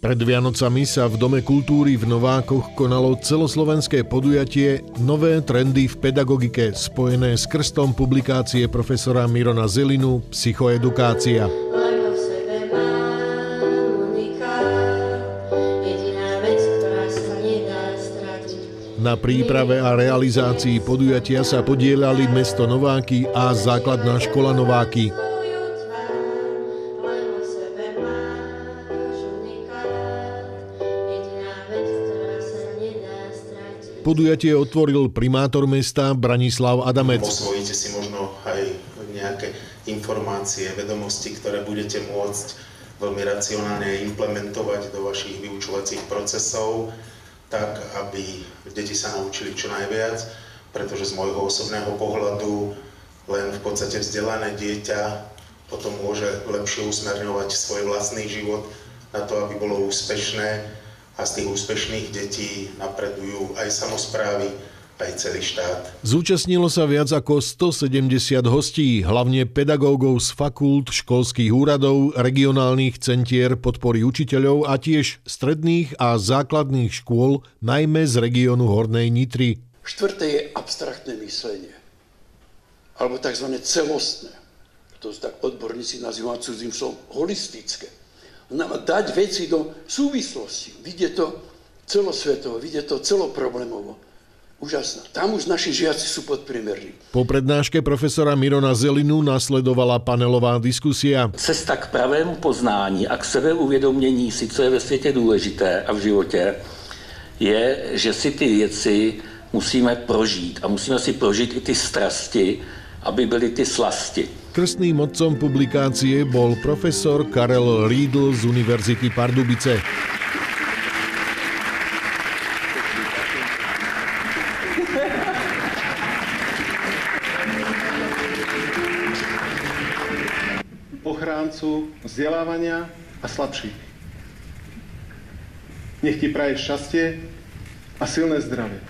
Pred Vianocami sa v Dome kultúry v Novákoch konalo celoslovenské podujatie Nové trendy v pedagogike spojené s krstom publikácie profesora Mirona Zelinu Psychoedukácia. Na príprave a realizácii podujatia sa podieľali mesto Nováky a základná škola Nováky. Podujatie otvoril primátor mesta Branislav Adamec. Osvojíte si možno aj nejaké informácie, vedomosti, ktoré budete môcť veľmi racionálne implementovať do vašich vyučovacích procesov, tak aby deti sa naučili čo najviac, pretože z môjho osobného pohľadu len v podstate vzdelané dieťa potom môže lepšie usmerňovať svoj vlastný život na to, aby bolo úspešné. A z tých úspešných detí napredujú aj samosprávy, aj celý štát. Zúčastnilo sa viac ako 170 hostí, hlavne pedagógov z fakult, školských úradov, regionálnych centier podpory učiteľov a tiež stredných a základných škôl, najmä z regiónu Hornej Nitry. Štvrté je abstraktné myslenie, alebo tzv. Celostné. To tak odborníci nazývajú cudzím slovom holistické. Dať veci do súvislosti, vidieť to celosvetovo, vidieť to celoproblémovo. Úžasné. Tam už naši žiaci sú podpriemerní. Po prednáške profesora Mirona Zelinu nasledovala panelová diskusia. Cesta k pravému poznání a k sebeuvědomění si, co je ve světě důležité a v životě, je, že si ty věci musíme prožít a musíme si prožít i ty strasti, aby byly ty slasti. Krstným otcom publikácie bol profesor Karel Riedl z Univerzity Pardubice. Ochráncu vzdelávania a slabších. Nech ti praje šťastie a silné zdravie.